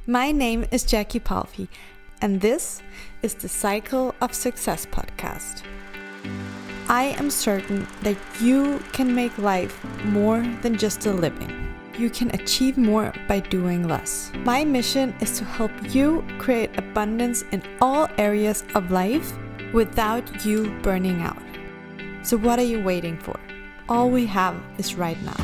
My name is Jackie Palfi, and this is the Cycle of Success podcast. I am certain that you can make life more than just a living. You can achieve more by doing less. My mission is to help you create abundance in all areas of life without you burning out. So what are you waiting for? All we have is right now.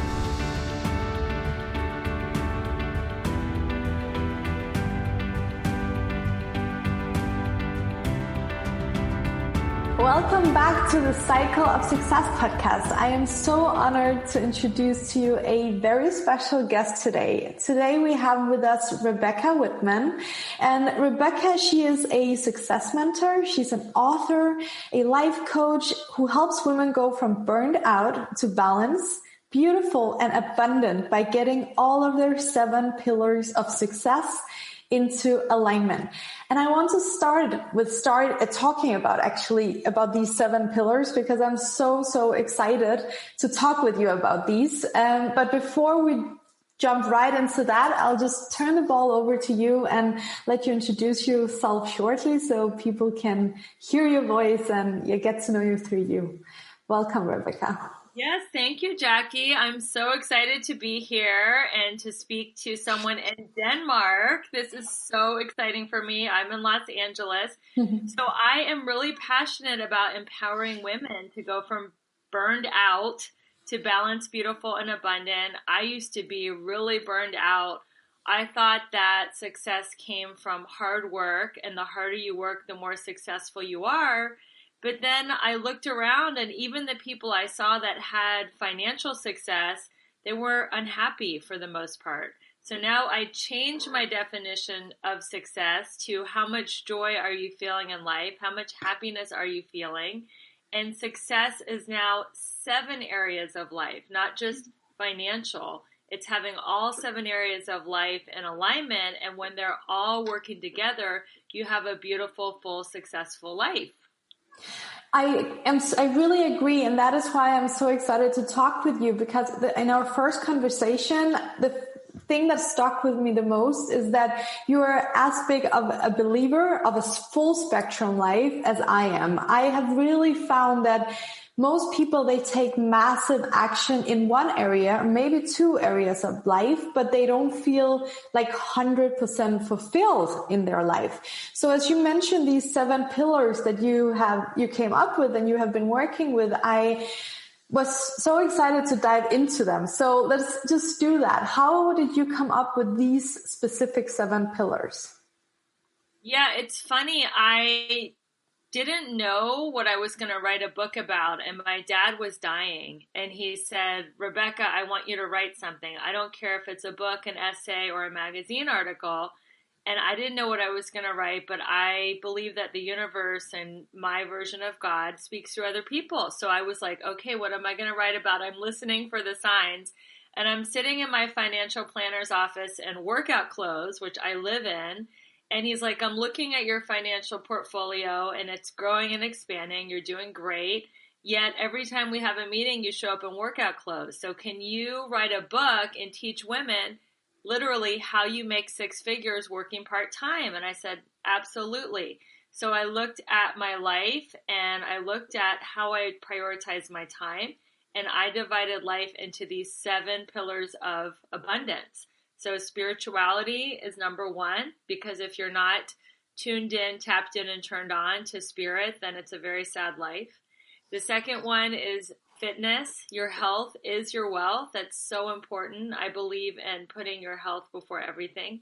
Welcome back to the Cycle of Success podcast. I am so honored to introduce to you a very special guest today. Today we have with us Rebecca Whitman. And Rebecca, she is a success mentor. She's an author, a life coach who helps women go from burned out to balance, beautiful and abundant by getting all of their 7 pillars of success into alignment. And I want to start talking about these 7 pillars because I'm so excited to talk with you about these. But before we jump right into that, I'll just turn the ball over to you and let you introduce yourself shortly so people can hear your voice and get to know you through you. Welcome, Rebecca. Yes, thank you, Jackie. I'm so excited to be here and to speak to someone in Denmark. This is so exciting for me. I'm in Los Angeles. So I am really passionate about empowering women to go from burned out to balance, beautiful, and abundant. I used to be really burned out. I thought that success came from hard work, and the harder you work, the more successful you are. But then I looked around, and even the people I saw that had financial success, they were unhappy for the most part. So now I changed my definition of success to how much joy are you feeling in life? How much happiness are you feeling? And success is now 7 areas of life, not just financial. It's having all 7 areas of life in alignment. And when they're all working together, you have a beautiful, full, successful life. I really agree, and that is why I'm so excited to talk with you, because in our first conversation, the thing that stuck with me the most is that you are as big of a believer of a full spectrum life as I am. I have really found that most people, they take massive action in one area or maybe 2 areas of life, but they don't feel like 100% fulfilled in their life. So as you mentioned, these 7 pillars that you came up with and you have been working with, I was so excited to dive into them. So let's just do that. How did you come up with these specific 7 pillars? Yeah, it's funny. I didn't know what I was going to write a book about, and my dad was dying, and he said, Rebecca, I want you to write something. I don't care if it's a book, an essay, or a magazine article. And I didn't know what I was going to write, but I believe that the universe and my version of God speaks through other people. So I was like, okay, what am I going to write about? I'm listening for the signs, and I'm sitting in my financial planner's office in workout clothes, which I live in. And he's like, I'm looking at your financial portfolio and it's growing and expanding. You're doing great. Yet every time we have a meeting, you show up in workout clothes. So can you write a book and teach women literally how you make 6 figures working part-time? And I said, absolutely. So I looked at my life and I looked at how I prioritize my time. And I divided life into these 7 pillars of abundance. So spirituality is number 1, because if you're not tuned in, tapped in, and turned on to spirit, then it's a very sad life. The second one is fitness. Your health is your wealth. That's so important. I believe in putting your health before everything.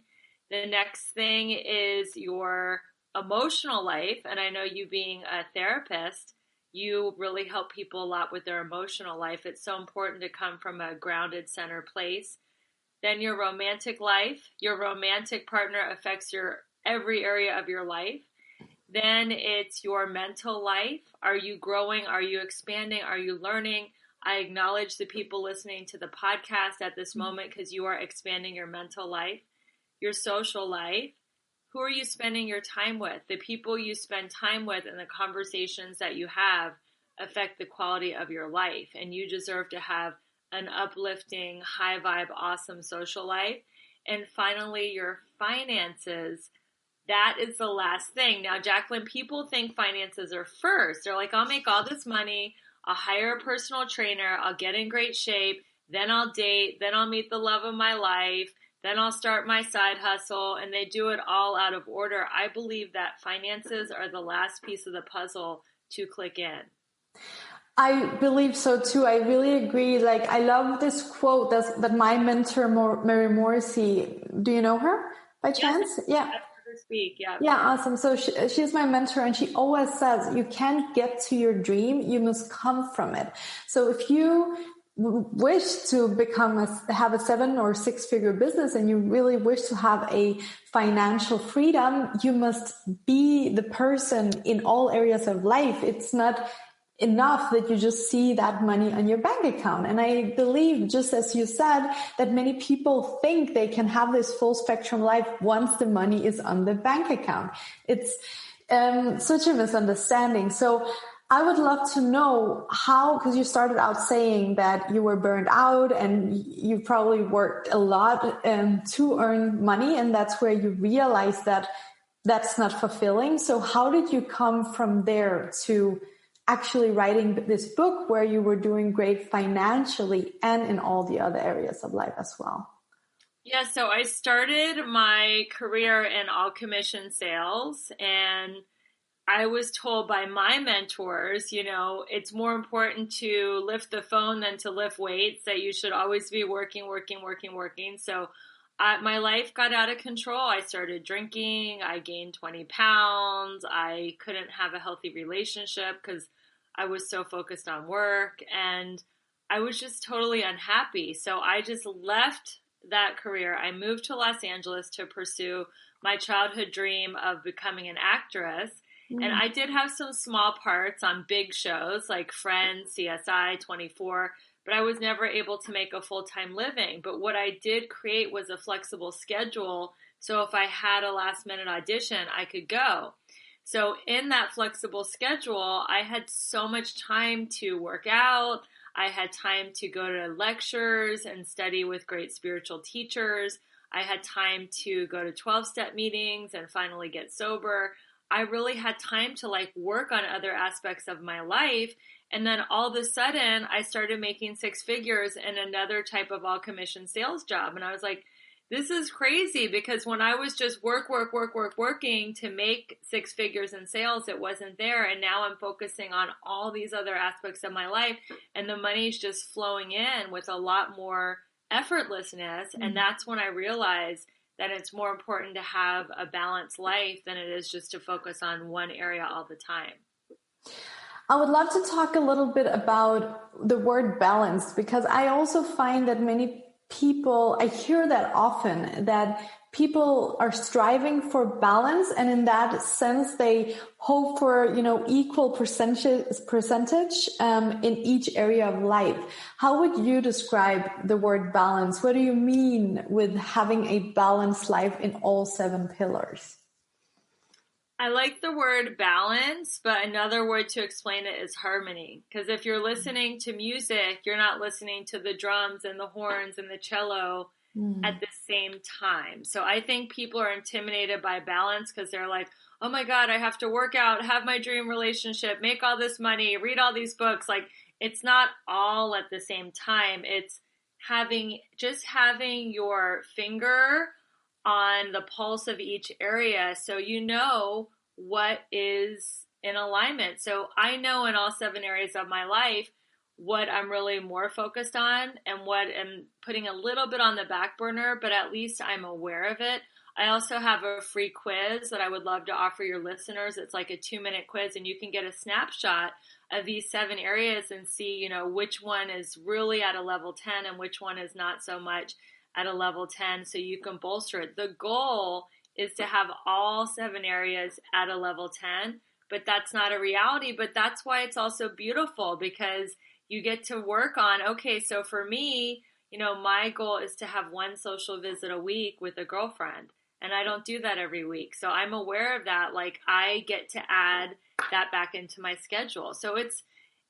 The next thing is your emotional life. And I know you being a therapist, you really help people a lot with their emotional life. It's so important to come from a grounded, centered place. Then your romantic life. Your romantic partner affects every area of your life. Then it's your mental life. Are you growing? Are you expanding? Are you learning? I acknowledge the people listening to the podcast at this moment because you are expanding your mental life. Your social life. Who are you spending your time with? The people you spend time with and the conversations that you have affect the quality of your life. And you deserve to have an uplifting, high vibe, awesome social life. and finally your finances. That is the last thing. Now, Jacqueline, people think finances are first. They're like, I'll make all this money, I'll hire a personal trainer, I'll get in great shape, then I'll date, then I'll meet the love of my life, then I'll start my side hustle, and they do it all out of order. I believe that finances are the last piece of the puzzle to click in. I believe so too. I really agree. Like, I love this quote that my mentor, Mary Morrissey, do you know her by chance? Yes, Yeah. I've heard her speak. Yeah. Yeah, awesome. So she's my mentor, and she always says, you can't get to your dream, you must come from it. So if you wish to have a 7 or 6 figure business, and you really wish to have a financial freedom, you must be the person in all areas of life. It's not enough that you just see that money on your bank account. And I believe, just as you said, that many people think they can have this full spectrum life once the money is on the bank account. It's such a misunderstanding. So I would love to know how, because you started out saying that you were burned out and you probably worked a lot to earn money, and that's where you realized that that's not fulfilling. So how did you come from there to actually writing this book where you were doing great financially and in all the other areas of life as well? Yeah, so I started my career in all commission sales, and I was told by my mentors, it's more important to lift the phone than to lift weights, that you should always be working. So my life got out of control. I started drinking. I gained 20 pounds. I couldn't have a healthy relationship because I was so focused on work, and I was just totally unhappy. So I just left that career. I moved to Los Angeles to pursue my childhood dream of becoming an actress. And I did have some small parts on big shows like Friends, CSI, 24, but I was never able to make a full-time living. But what I did create was a flexible schedule. So if I had a last-minute audition, I could go. So in that flexible schedule, I had so much time to work out. I had time to go to lectures and study with great spiritual teachers. I had time to go to 12-step meetings and finally get sober. I really had time to work on other aspects of my life. And then all of a sudden, I started making 6 figures in another type of all commission sales job. And I was like, this is crazy, because when I was just working to make 6 figures in sales, it wasn't there. And now I'm focusing on all these other aspects of my life, and the money's just flowing in with a lot more effortlessness. And that's when I realized that it's more important to have a balanced life than it is just to focus on one area all the time. I would love to talk a little bit about the word balance, because I also find that many people, I hear that often, that people are striving for balance, and in that sense they hope for equal percentage in each area of life. How would you describe the word balance? What do you mean with having a balanced life in all 7 pillars? I like the word balance, but another word to explain it is harmony. Because if you're listening to music, you're not listening to the drums and the horns and the cello at the same time. So I think people are intimidated by balance because they're like, oh my God, I have to work out, have my dream relationship, make all this money, read all these books. It's not all at the same time. It's having your finger on the pulse of each area, so you know what is in alignment. So I know in all 7 areas of my life what I'm really more focused on and what I'm putting a little bit on the back burner, but at least I'm aware of it. I also have a free quiz that I would love to offer your listeners. It's like a 2-minute quiz, and you can get a snapshot of these 7 areas and see, which one is really at a level 10 and which one is not so much at a level 10, so you can bolster it. The goal is to have all 7 areas at a level 10, but that's not a reality. But that's why it's also beautiful, because you get to work on, okay, so for me, my goal is to have 1 social visit a week with a girlfriend, and I don't do that every week. So I'm aware of that. I get to add that back into my schedule. So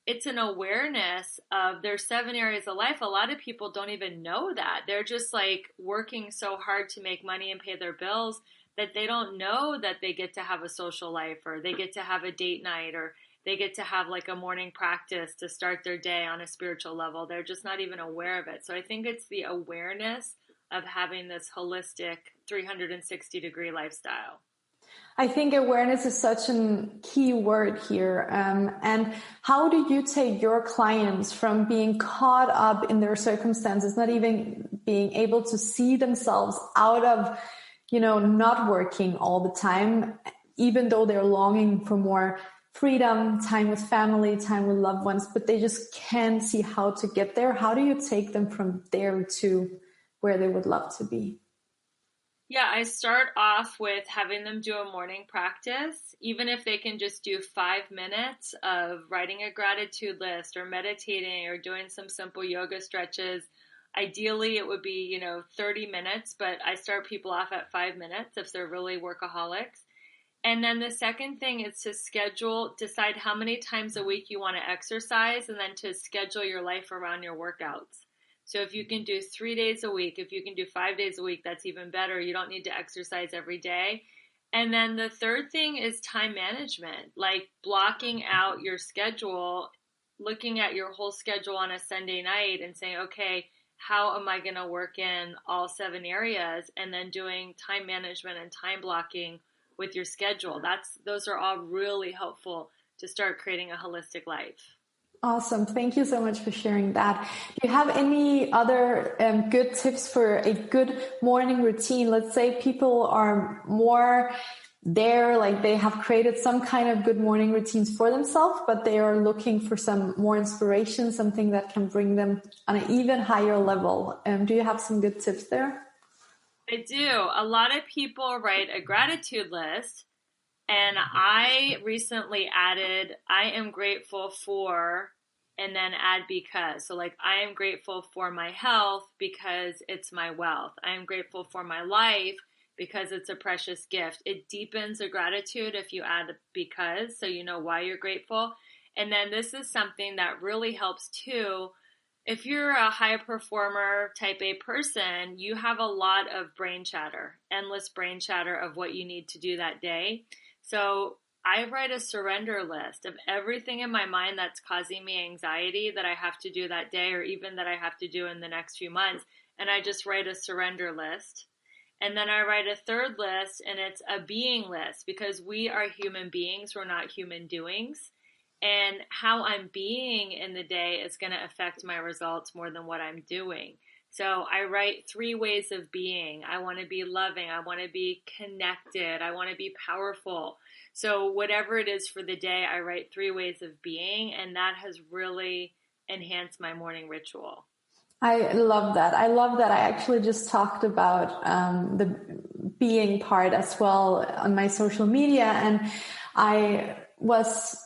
it's an awareness of there's 7 areas of life. A lot of people don't even know that. They're just like working so hard to make money and pay their bills that they don't know that they get to have a social life, or they get to have a date night, or they get to have like a morning practice to start their day on a spiritual level. They're just not even aware of it. So I think it's the awareness of having this holistic 360-degree lifestyle. I think awareness is such a key word here. And how do you take your clients from being caught up in their circumstances, not even being able to see themselves out of, not working all the time, even though they're longing for more freedom, time with family, time with loved ones, but they just can't see how to get there? How do you take them from there to where they would love to be? Yeah, I start off with having them do a morning practice, even if they can just do 5 minutes of writing a gratitude list or meditating or doing some simple yoga stretches. Ideally, it would be, 30 minutes, but I start people off at 5 minutes if they're really workaholics. And then the second thing is to decide how many times a week you want to exercise, and then to schedule your life around your workouts. So if you can do 3 days a week, if you can do 5 days a week, that's even better. You don't need to exercise every day. And then the third thing is time management, like blocking out your schedule, looking at your whole schedule on a Sunday night and saying, okay, how am I going to work in all 7 areas? And then doing time management and time blocking with your schedule. Those are all really helpful to start creating a holistic life. Awesome. Thank you so much for sharing that. Do you have any other good tips for a good morning routine? Let's say people are more there, like they have created some kind of good morning routines for themselves, but they are looking for some more inspiration, something that can bring them on an even higher level. Do you have some good tips there? I do. A lot of people write a gratitude list. And I recently added, I am grateful for, and then add because. So like, I am grateful for my health because it's my wealth. I am grateful for my life because it's a precious gift. It deepens the gratitude if you add because, so you know why you're grateful. And then this is something that really helps too. If you're a high performer type A person, you have a lot of brain chatter, endless brain chatter of what you need to do that day. So I write a surrender list of everything in my mind that's causing me anxiety that I have to do that day, or even that I have to do in the next few months. And I just write a surrender list. And then I write a third list, and it's a being list, because we are human beings. We're not human doings. And how I'm being in the day is going to affect my results more than what I'm doing. So I write 3 ways of being. I want to be loving. I want to be connected. I want to be powerful. So whatever it is for the day, I write 3 ways of being, and that has really enhanced my morning ritual. I love that. I actually just talked about the being part as well on my social media, and I was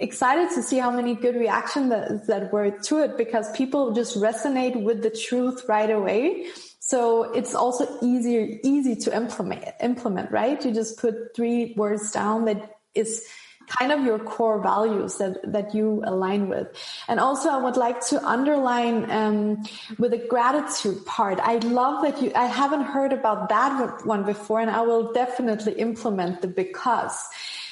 excited to see how many good reactions that were to it, because people just resonate with the truth right away. So it's also easy to implement, right? You just put 3 words down that is kind of your core values that you align with. And also I would like to underline with the gratitude part. I love that I haven't heard about that one before, and I will definitely implement the because.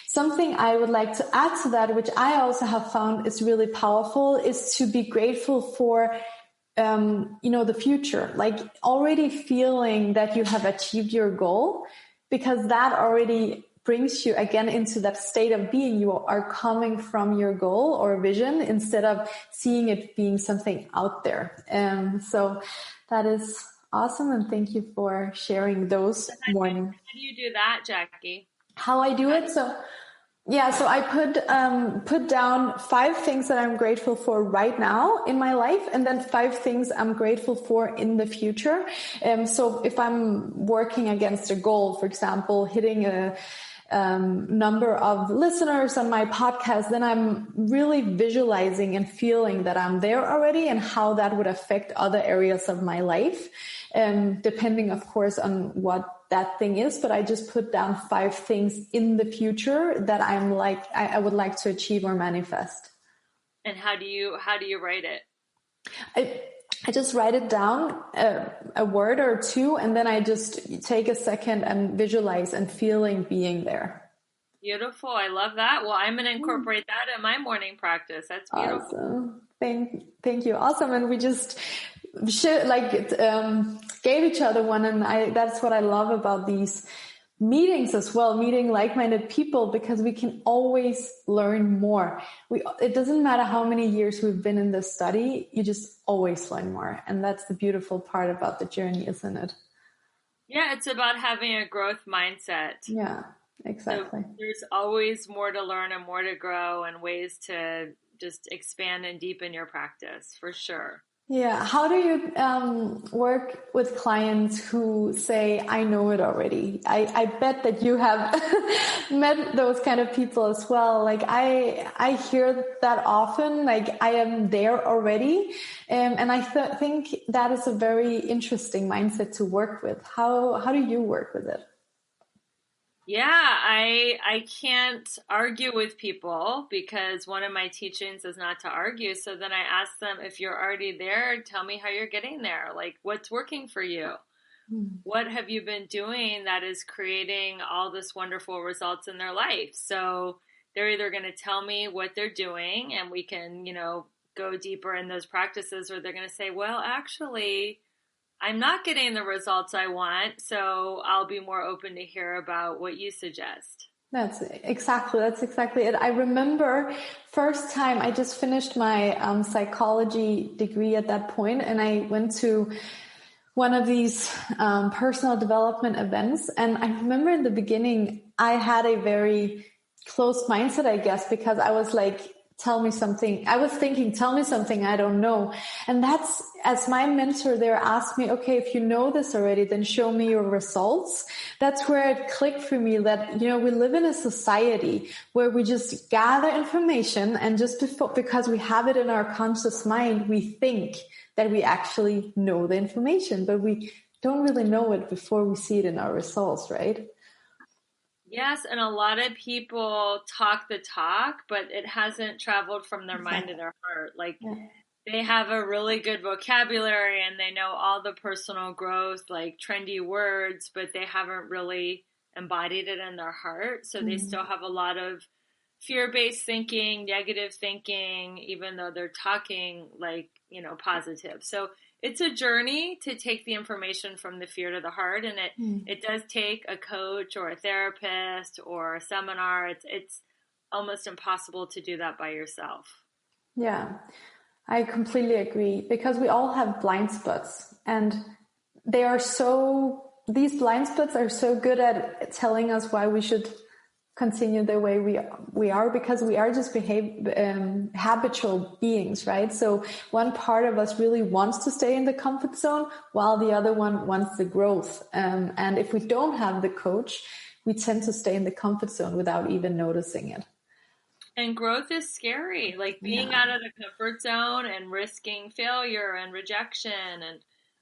Something I would like to add to that, which I also have found is really powerful, is to be grateful for, the future, like already feeling that you have achieved your goal, because that already brings you again into that state of being. You are coming from your goal or vision instead of seeing it being something out there. So that is awesome. And thank you for sharing those morning. How do you do that, Jackie? How I do it? So I put down 5 things that I'm grateful for right now in my life, and then 5 things I'm grateful for in the future. So if I'm working against a goal, for example, hitting a number of listeners on my podcast, then I'm really visualizing and feeling that I'm there already, and how that would affect other areas of my life, depending, of course, on what that thing is. But I just put down 5 things in the future that I would like to achieve or manifest. And how do you write it? I just write it down, a word or two, and then I just take a second and visualize and feeling being there. Beautiful. I love that. Well, I'm going to incorporate that in my morning practice. That's beautiful. Awesome. Thank you. Awesome. And we just gave each other one. And that's what I love about these meetings as well, meeting like-minded people, because we can always learn more. It doesn't matter how many years we've been in this study, you just always learn more. And that's the beautiful part about the journey, isn't it? Yeah, it's about having a growth mindset. Yeah, exactly. So there's always more to learn and more to grow and ways to just expand and deepen your practice, for sure. Yeah. How do you work with clients who say, I know it already? I bet that you have met those kind of people as well. Like I hear that often, like I am there already. And I think that is a very interesting mindset to work with. How do you work with it? Yeah, I can't argue with people because one of my teachings is not to argue. So then I ask them, if you're already there, tell me how you're getting there. Like, what's working for you? What have you been doing that is creating all this wonderful results in their life? So they're either going to tell me what they're doing and we can, go deeper in those practices, or they're going to say, well, actually, I'm not getting the results I want, so I'll be more open to hear about what you suggest. That's exactly it. I remember first time I just finished my psychology degree at that point, and I went to one of these personal development events. And I remember in the beginning, I had a very closed mindset, I guess, because I was like, tell me something. I was thinking, tell me something I don't know. And that's, as my mentor there asked me, okay, if you know this already, then show me your results. That's where it clicked for me that, we live in a society where we just gather information, and just because we have it in our conscious mind, we think that we actually know the information, but we don't really know it before we see it in our results, right? Yes, and a lot of people talk the talk, but it hasn't traveled from their mind to their heart. Like they have a really good vocabulary and they know all the personal growth, like trendy words, but they haven't really embodied it in their heart. So they still have a lot of fear-based thinking, negative thinking, even though they're talking like, positive. So it's a journey to take the information from the fear to the heart, and it does take a coach or a therapist or a seminar. It's almost impossible to do that by yourself. Yeah, I completely agree, because we all have blind spots, and these blind spots are so good at telling us why we should continue the way we are, because we are just habitual beings, right? So one part of us really wants to stay in the comfort zone, while the other one wants the growth. And if we don't have the coach, we tend to stay in the comfort zone without even noticing it. And growth is scary, like being out of the comfort zone and risking failure and rejection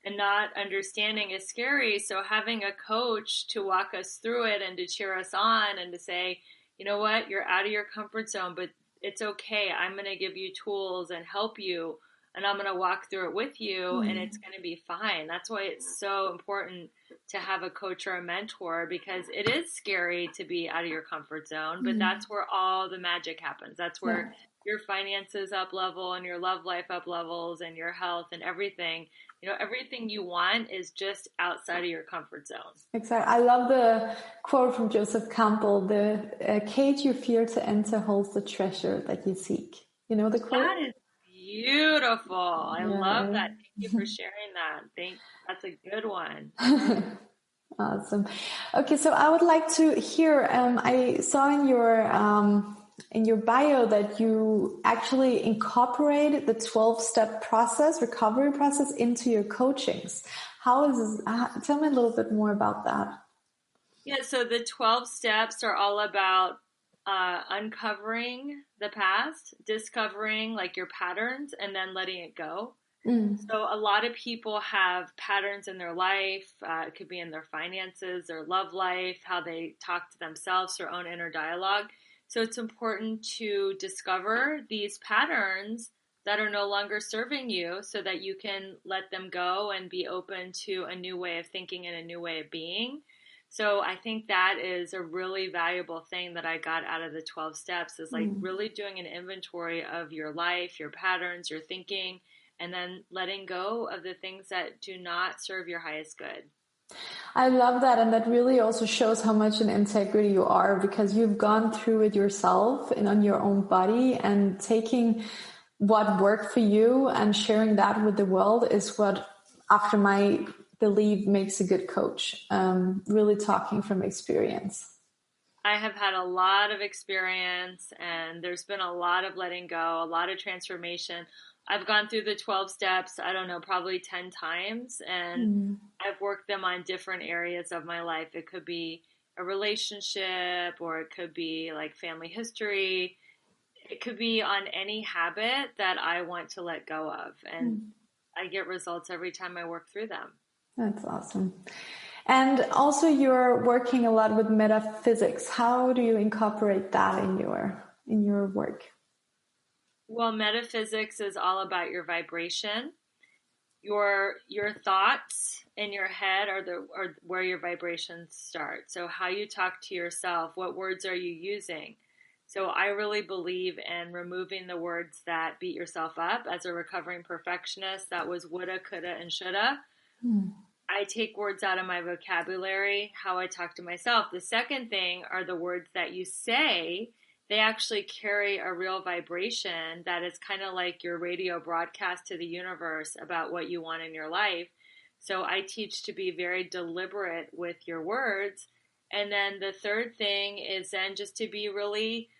and not understanding is scary. So having a coach to walk us through it and to cheer us on and to say, you know what, you're out of your comfort zone, but it's okay. I'm going to give you tools and help you, and I'm going to walk through it with you, and it's going to be fine. That's why it's so important to have a coach or a mentor, because it is scary to be out of your comfort zone, but that's where all the magic happens. That's where your finances up level and your love life up levels and your health and everything. Everything you want is just outside of your comfort zone. Exactly. I love the quote from Joseph Campbell, the cage you fear to enter holds the treasure that you seek. You know the quote? That is beautiful. I love that. Thank you for sharing that. That's a good one. Awesome. Okay, so I would like to hear, I saw in your bio that you actually incorporate the 12-step recovery process into your coachings. How is this? Tell me a little bit more about that. Yeah, so the 12 steps are all about uncovering the past, discovering like your patterns, and then letting it go. So a lot of people have patterns in their life. It could be in their finances, their love life, how they talk to themselves, their own inner dialogue. So it's important to discover these patterns that are no longer serving you so that you can let them go and be open to a new way of thinking and a new way of being. So I think that is a really valuable thing that I got out of the 12 steps is like really doing an inventory of your life, your patterns, your thinking, and then letting go of the things that do not serve your highest good. I love that. And that really also shows how much in integrity you are, because you've gone through it yourself and on your own body, and taking what worked for you and sharing that with the world is what, after my belief, makes a good coach. Really talking from experience. I have had a lot of experience, and there's been a lot of letting go, a lot of transformation. I've gone through the 12 steps, I don't know, probably 10 times, and I've worked them on different areas of my life. It could be a relationship, or it could be like family history. It could be on any habit that I want to let go of. And I get results every time I work through them. That's awesome. And also you're working a lot with metaphysics. How do you incorporate that in your work? Well, metaphysics is all about your vibration. Your thoughts in your head are where your vibrations start. So how you talk to yourself, what words are you using? So I really believe in removing the words that beat yourself up. As a recovering perfectionist, that was woulda, coulda, and shoulda. I take words out of my vocabulary, how I talk to myself. The second thing are the words that you say. They actually carry a real vibration that is kind of like your radio broadcast to the universe about what you want in your life. So I teach to be very deliberate with your words. And then the third thing is then just to be really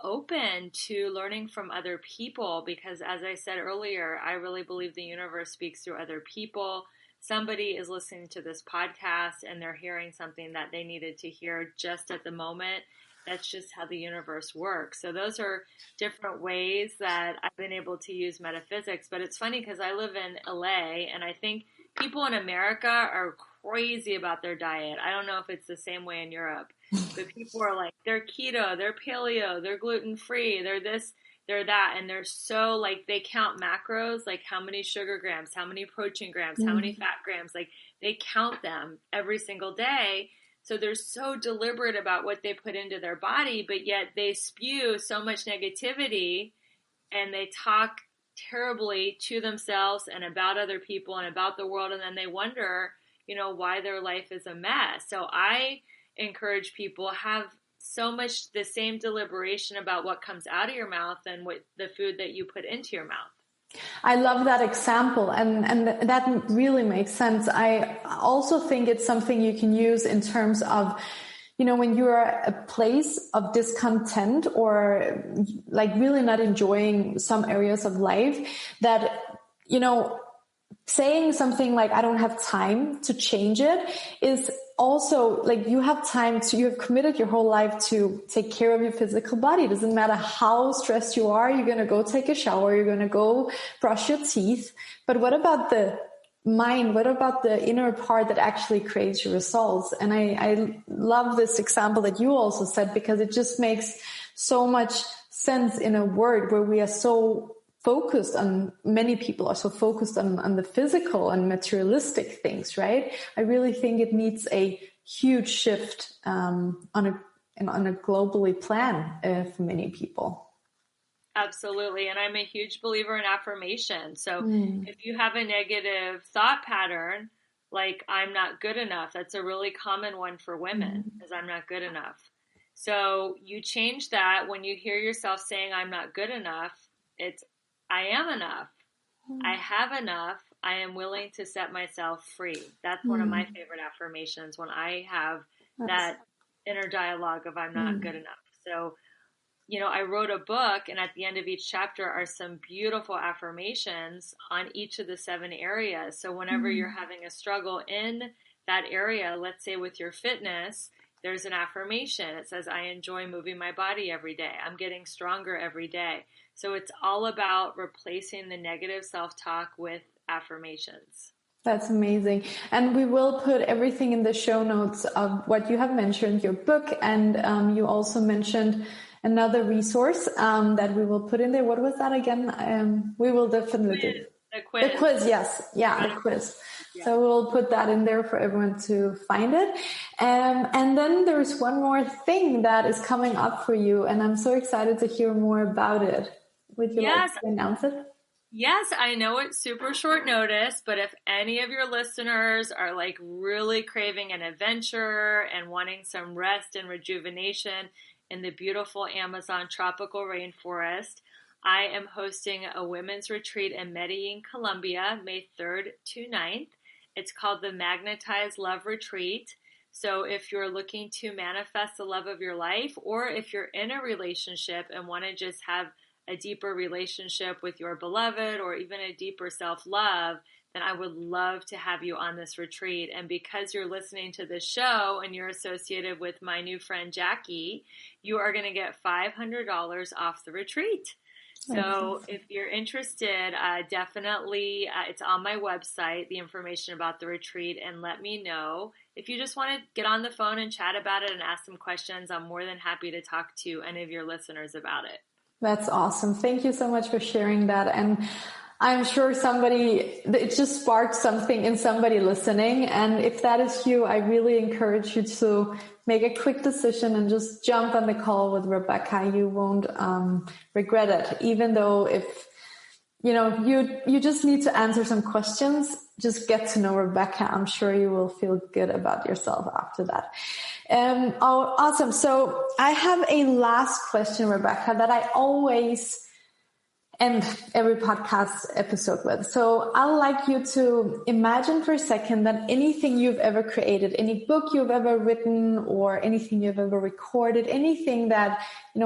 open to learning from other people, because as I said earlier, I really believe the universe speaks through other people. Somebody is listening to this podcast and they're hearing something that they needed to hear just at the moment. That's just how the universe works. So those are different ways that I've been able to use metaphysics. But it's funny because I live in LA, and I think people in America are crazy about their diet. I don't know if it's the same way in Europe, but people are like, they're keto, they're paleo, they're gluten-free, they're this, they're that. And they're so like, they count macros, like how many sugar grams, how many protein grams, how many fat grams, like they count them every single day. So they're so deliberate about what they put into their body, but yet they spew so much negativity, and they talk terribly to themselves and about other people and about the world. And then they wonder, why their life is a mess. So I encourage people, have so much the same deliberation about what comes out of your mouth and what the food that you put into your mouth. I love that example, and that really makes sense. I also think it's something you can use in terms of, when you're at a place of discontent or like really not enjoying some areas of life, that, saying something like, I don't have time to change it, is also like you have committed your whole life to take care of your physical body. It doesn't matter how stressed you are. You're going to go take a shower. You're going to go brush your teeth. But what about the mind? What about the inner part that actually creates your results? And I love this example that you also said, because it just makes so much sense in a world where we are so focused on, many people are so focused on the physical and materialistic things, right? I really think it needs a huge shift on a globally plan for many people. Absolutely. And I'm a huge believer in affirmation. So if you have a negative thought pattern, like I'm not good enough, that's a really common one for women, is I'm not good enough. So you change that when you hear yourself saying I'm not good enough, it's I am enough. I have enough. I am willing to set myself free. That's one of my favorite affirmations, when I have that inner dialogue of I'm not good enough. So, I wrote a book, and at the end of each chapter are some beautiful affirmations on each of the 7 areas. So whenever you're having a struggle in that area, let's say with your fitness, there's an affirmation. It says, I enjoy moving my body every day. I'm getting stronger every day. So it's all about replacing the negative self-talk with affirmations. That's amazing. And we will put everything in the show notes of what you have mentioned, your book, and you also mentioned another resource that we will put in there. What was that again? We will definitely do. The quiz. The quiz, yes. Yeah, the quiz. Yeah. So we'll put that in there for everyone to find it. And then there's one more thing that is coming up for you, and I'm so excited to hear more about it. Would you like to announce it? Yes, I know it's super short notice, but if any of your listeners are like really craving an adventure and wanting some rest and rejuvenation in the beautiful Amazon tropical rainforest, I am hosting a women's retreat in Medellin, Colombia, May 3rd to 9th. It's called the Magnetized Love Retreat. So if you're looking to manifest the love of your life, or if you're in a relationship and want to just have a deeper relationship with your beloved, or even a deeper self-love, then I would love to have you on this retreat. And because you're listening to this show and you're associated with my new friend Jackie, you are going to get $500 off the retreat. So if you're interested, definitely, it's on my website, the information about the retreat, and let me know. If you just want to get on the phone and chat about it and ask some questions, I'm more than happy to talk to any of your listeners about it. That's awesome. Thank you so much for sharing that. And I'm sure it just sparked something in somebody listening. And if that is you, I really encourage you to make a quick decision and just jump on the call with Rebecca. You won't regret it, even though if you just need to answer some questions. Just get to know Rebecca. I'm sure you will feel good about yourself after that. Awesome. So I have a last question, Rebecca, that I always end every podcast episode with. So I'd like you to imagine for a second that anything you've ever created, any book you've ever written, or anything you've ever recorded, anything that,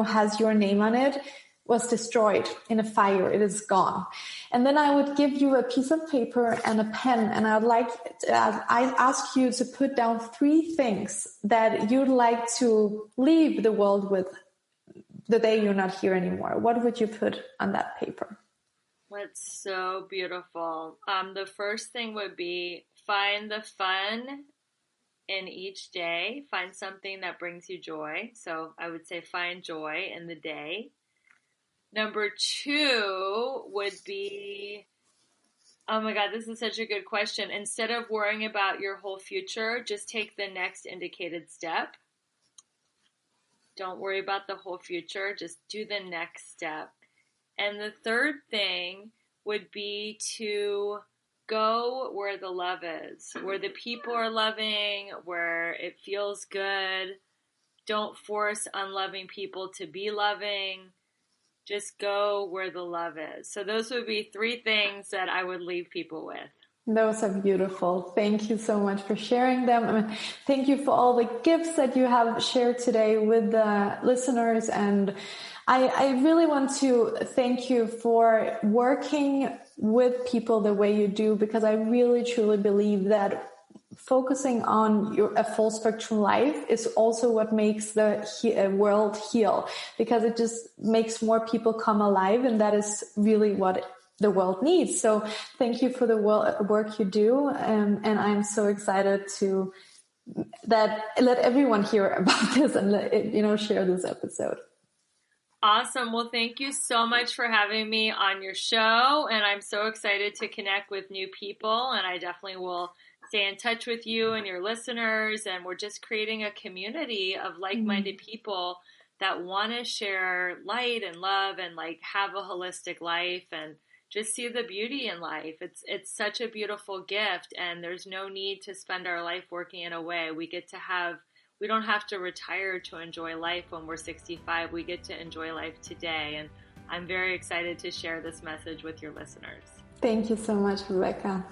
has your name on it, was destroyed in a fire. It is gone. And then I would give you a piece of paper and a pen, and I'd ask you to put down 3 things that you'd like to leave the world with the day you're not here anymore. What would you put on that paper? That's so beautiful. The first thing would be find the fun in each day. Find something that brings you joy. So I would say find joy in the day. Number 2 would be, oh my God, this is such a good question. Instead of worrying about your whole future, just take the next indicated step. Don't worry about the whole future. Just do the next step. And the third thing would be to go where the love is, where the people are loving, where it feels good. Don't force unloving people to be loving. Just go where the love is. So those would be 3 things that I would leave people with. Those are beautiful. Thank you so much for sharing them. Thank you for all the gifts that you have shared today with the listeners. And I really want to thank you for working with people the way you do, because I really truly believe that focusing on a full spectrum life is also what makes the world heal, because it just makes more people come alive, and that is really what the world needs. So thank you for the work you do, and I'm so excited to let everyone hear about this and share this episode. Awesome. Well, thank you so much for having me on your show, and I'm so excited to connect with new people, and I definitely will stay in touch with you and your listeners. And we're just creating a community of like-minded people that want to share light and love and have a holistic life and just see the beauty in life. It's such a beautiful gift, and there's no need to spend our life working in a way. We don't have to retire to enjoy life when we're 65. We get to enjoy life today. And I'm very excited to share this message with your listeners. Thank you so much, Rebecca.